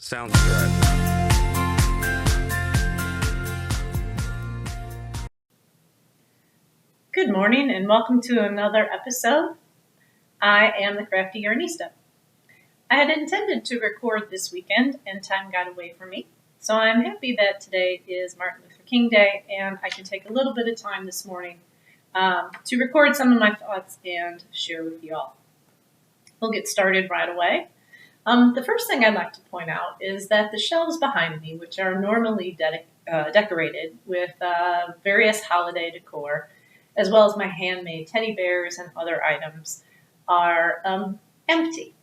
Sounds good. Good morning and welcome to another episode. I am the CraftyYarnista. I had intended to record this weekend and time got away from me. So I'm happy that today is Martin Luther King Day and I can take a little bit of time this morning to record some of my thoughts and share with you all. We'll get started right away. The first thing I'd like to point out is that the shelves behind me, which are normally decorated with various holiday decor, as well as my handmade teddy bears and other items, are empty.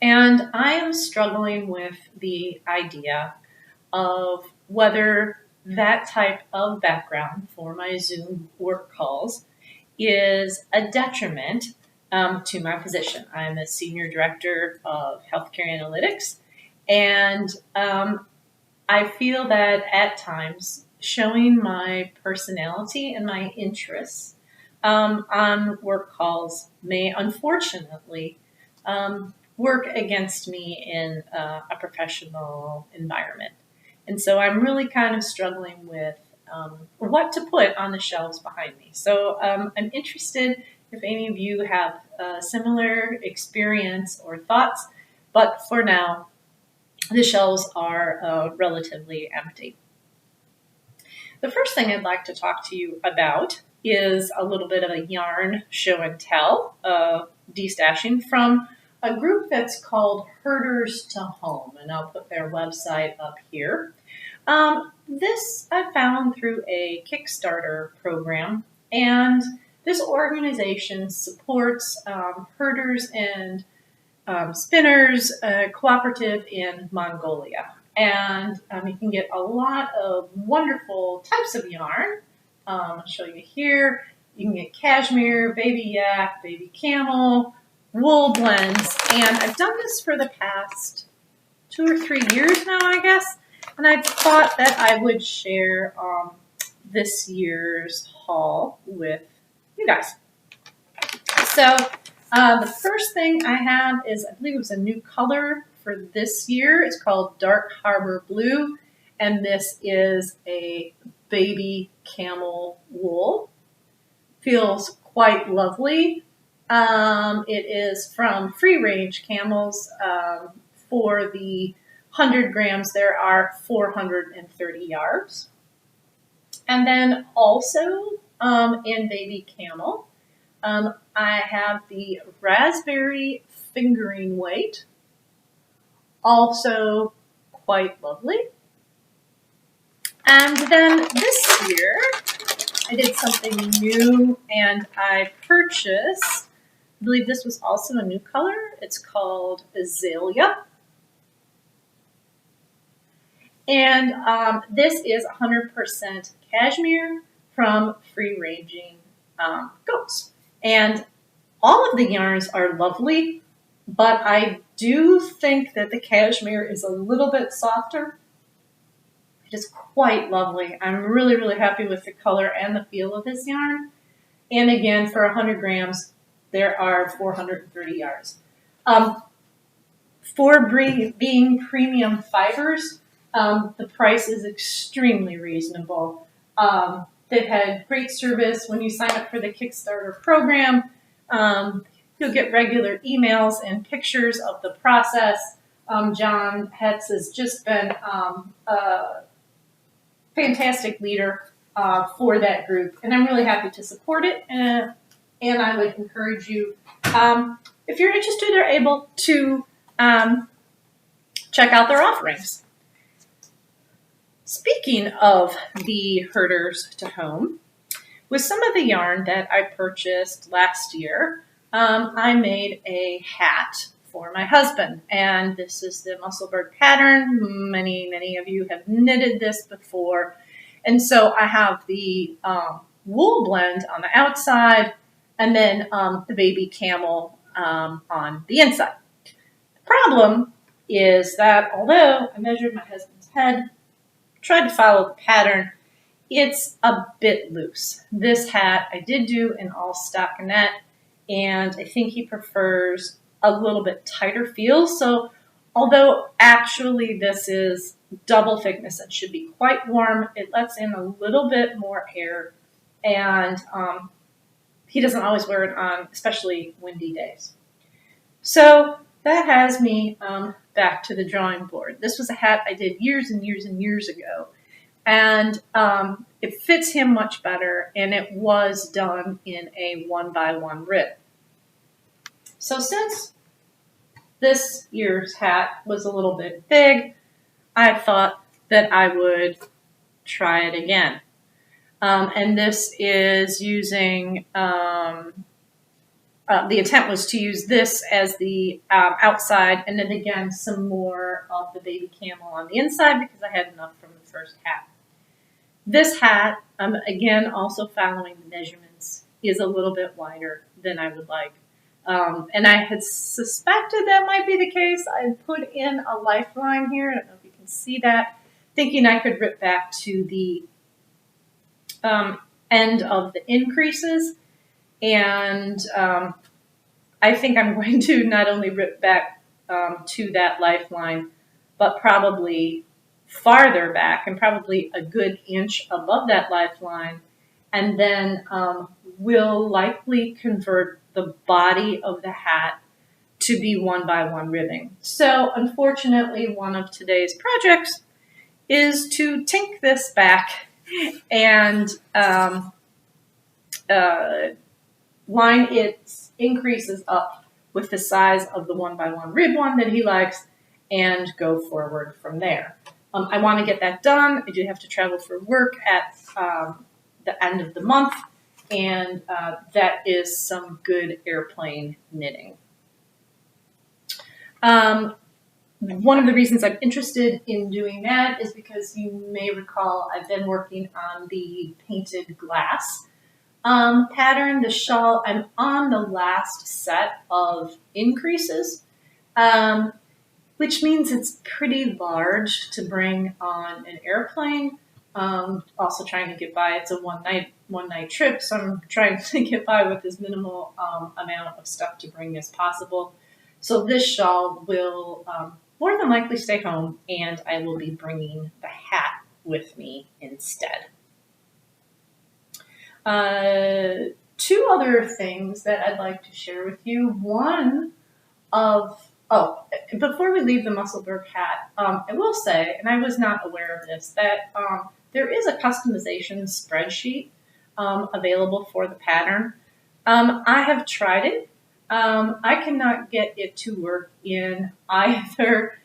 And I am struggling with the idea of whether that type of background for my Zoom work calls is a detriment to my position. I'm a senior director of healthcare analytics, and I feel that at times showing my personality and my interests on work calls may unfortunately work against me in a professional environment. And so I'm really kind of struggling with what to put on the shelves behind me. So I'm interested if any of you have a similar experience or thoughts, but for now, the shelves are relatively empty. The first thing I'd like to talk to you about is a little bit of a yarn show and tell, destashing from a group that's called Herders to Home, and I'll put their website up here. This I found through a Kickstarter program, and this organization supports herders and spinners cooperative in Mongolia. And you can get a lot of wonderful types of yarn. I'll show you here. You can get cashmere, baby yak, baby camel, wool blends. And I've done this for the past 2 or 3 years now, I guess. And I thought that I would share this year's haul with you guys. So the first thing I have is, I believe it was a new color for this year. It's called Dark Harbor Blue, and this is a baby camel wool. Feels quite lovely. It is from Free Range Camels. For the 100 grams, there are 430 yards. And then also in baby camel, I have the raspberry fingering weight, also quite lovely. And then this year, I did something new and I purchased, I believe this was also a new color. It's called Azalea. And this is 100% cashmere from free ranging goats. And all of the yarns are lovely, but I do think that the cashmere is a little bit softer. It is quite lovely. I'm really, really happy with the color and the feel of this yarn. And again, for 100 grams, there are 430 yards. For being premium fibers, the price is extremely reasonable. They've had great service. When you sign up for the Kickstarter program, you'll get regular emails and pictures of the process. John Hetz has just been a fantastic leader for that group, and I'm really happy to support it. And I would encourage you, if you're interested or able, to check out their offerings. Speaking of the Herders to Home, with some of the yarn that I purchased last year, I made a hat for my husband. And this is the Musselburgh pattern. Many of you have knitted this before. And so I have the wool blend on the outside and then the baby camel on the inside. The problem is that although I measured my husband's head, tried to follow the pattern, it's a bit loose. This hat I did do in all stockinette, and I think he prefers a little bit tighter feel. So Although actually this is double thickness and should be quite warm. It lets in a little bit more air, and he doesn't always wear it on especially windy days. So that has me back to the drawing board. This was a hat I did years and years and years ago, and it fits him much better, and it was done in a 1x1 rib. So since this year's hat was a little bit big, I thought that I would try it again. And this is using, the intent was to use this as the outside, and then again some more of the baby camel on the inside because I had enough from the first hat. This hat, again, also following the measurements, is a little bit wider than I would like. And I had suspected that might be the case. I had put in a lifeline here. I don't know if you can see that, thinking I could rip back to the end of the increases. And I think I'm going to not only rip back to that lifeline, but probably farther back and probably a good inch above that lifeline. And then will likely convert the body of the hat to be 1x1 ribbing. So unfortunately, one of today's projects is to tink this back and line its increases up with the size of the 1x1 rib one that he likes and go forward from there. I want to get that done. I do have to travel for work at the end of the month, and that is some good airplane knitting. One of the reasons I'm interested in doing that is because you may recall I've been working on the painted glass pattern, the shawl. I'm on the last set of increases, which means it's pretty large to bring on an airplane. Also trying to get by. It's a one night trip, so I'm trying to get by with as minimal amount of stuff to bring as possible. So this shawl will more than likely stay home, and I will be bringing the hat with me instead. Two other things that I'd like to share with you. Before we leave the Musselburgh hat, I will say, and I was not aware of this, that there is a customization spreadsheet available for the pattern. I have tried it. I cannot get it to work in either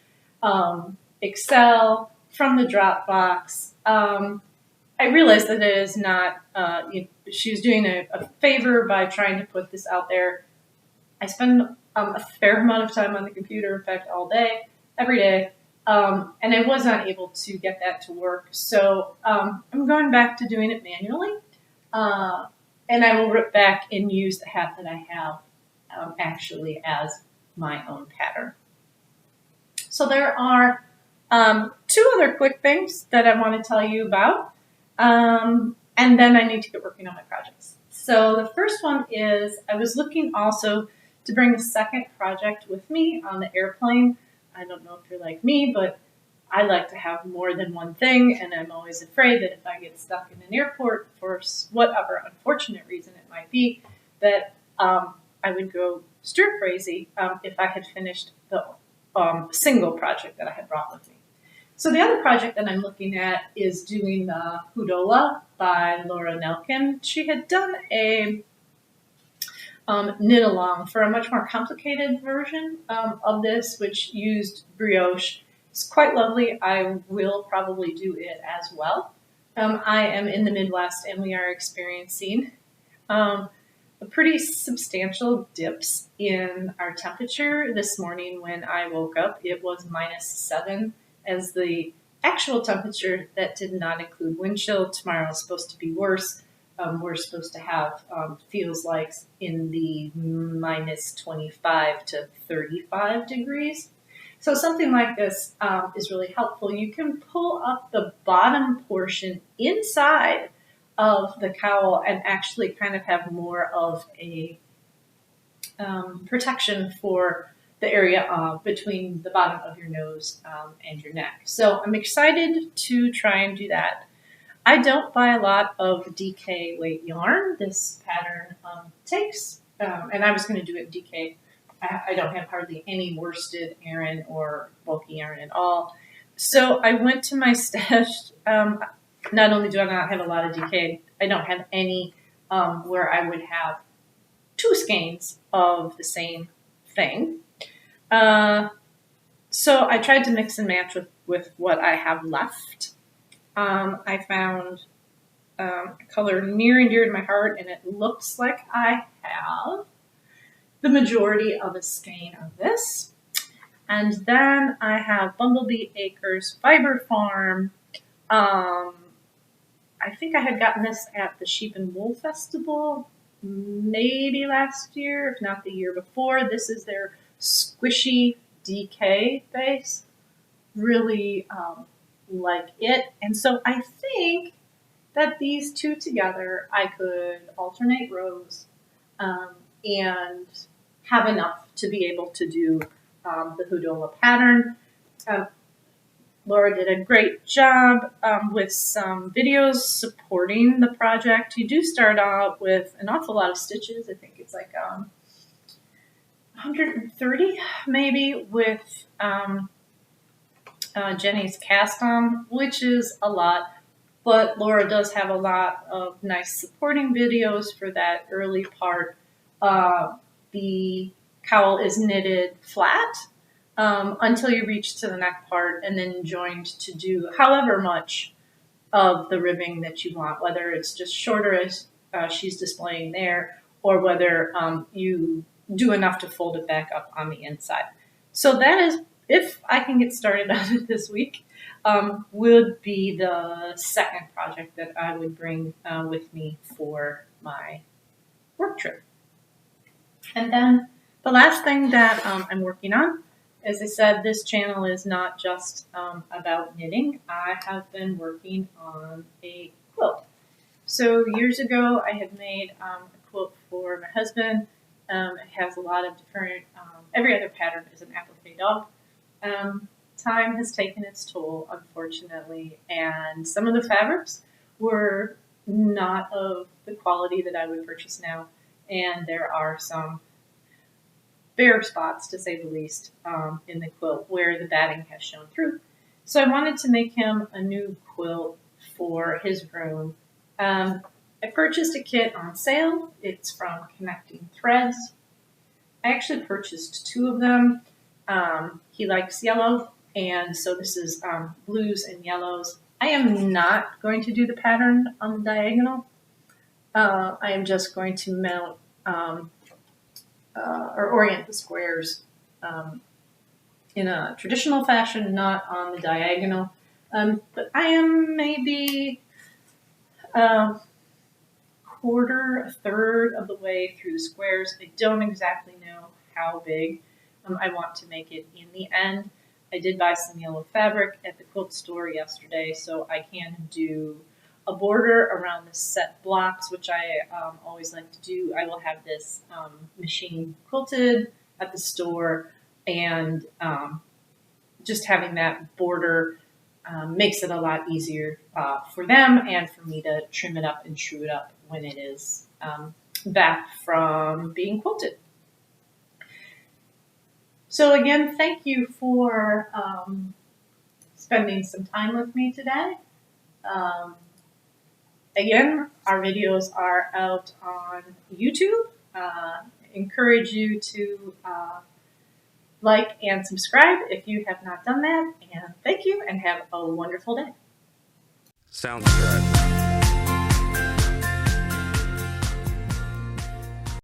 Excel, from the Dropbox. I realized that it is not, she was doing a favor by trying to put this out there. I spend a fair amount of time on the computer, in fact, all day, every day, and I was not able to get that to work. So I'm going back to doing it manually, and I will rip back and use the hat that I have actually as my own pattern. So there are two other quick things that I want to tell you about, and then I need to get working on my projects. So the first one is I was looking also to bring a second project with me on the airplane. I don't know if you're like me, but I like to have more than one thing, and I'm always afraid that if I get stuck in an airport for whatever unfortunate reason it might be, that I would go stir crazy if I had finished the single project that I had brought with me. So the other project that I'm looking at is doing the Hoodola by Laura Nelkin. She had done a knit along for a much more complicated version of this, which used brioche. It's quite lovely. I will probably do it as well. I am in the Midwest, and we are experiencing pretty substantial dips in our temperature. This morning when I woke up, it was -7 as the actual temperature that did not include wind chill. Tomorrow is supposed to be worse. We're supposed to have feels like in the -25 to 35 degrees. So something like this is really helpful. You can pull up the bottom portion inside of the cowl and actually kind of have more of a protection for the area between the bottom of your nose and your neck. So I'm excited to try and do that. I don't buy a lot of DK weight yarn. This pattern takes, and I was going to do it DK. I don't have hardly any worsted yarn or bulky yarn at all. So I went to my stash. Not only do I not have a lot of DK, I don't have any where I would have two skeins of the same thing. So I tried to mix and match with what I have left. I found a color near and dear to my heart, and it looks like I have the majority of a skein of this. And then I have Bumblebee Acres Fiber Farm. I think I had gotten this at the Sheep and Wool Festival, maybe last year, if not the year before. This is their squishy DK base. Really like it. And so I think that these two together, I could alternate rows and have enough to be able to do the Hoodola pattern. Laura did a great job with some videos supporting the project. You do start out with an awful lot of stitches. I think it's like 130 maybe with Jenny's cast on, which is a lot. But Laura does have a lot of nice supporting videos for that early part. The cowl is knitted flat until you reach to the neck part, and then joined to do however much of the ribbing that you want, whether it's just shorter as she's displaying there, or whether you do enough to fold it back up on the inside. So that is, if I can get started on it this week, would be the second project that I would bring with me for my work trip. And then the last thing that I'm working on, as I said, this channel is not just about knitting. I have been working on a quilt. So years ago, I had made a quilt for my husband. It has a lot of different, every other pattern is an applique dog. Time has taken its toll, unfortunately, and some of the fabrics were not of the quality that I would purchase now, and there are some bare spots, to say the least, in the quilt where the batting has shown through. So I wanted to make him a new quilt for his room. I purchased a kit on sale. It's from Connecting Threads. I actually purchased two of them. He likes yellow, and so this is blues and yellows. I am not going to do the pattern on the diagonal. I am just going to mount or orient the squares in a traditional fashion, not on the diagonal. But I am maybe a third of the way through the squares. I don't exactly know how big I want to make it in the end. I did buy some yellow fabric at the quilt store yesterday, so I can do a border around the set blocks, which I always like to do. I will have this machine quilted at the store, and just having that border makes it a lot easier for them and for me to trim it up and true it up when it is back from being quilted. So again, thank you for spending some time with me today. Again, our videos are out on YouTube. Encourage you to like and subscribe if you have not done that. And thank you, and have a wonderful day. Sounds good.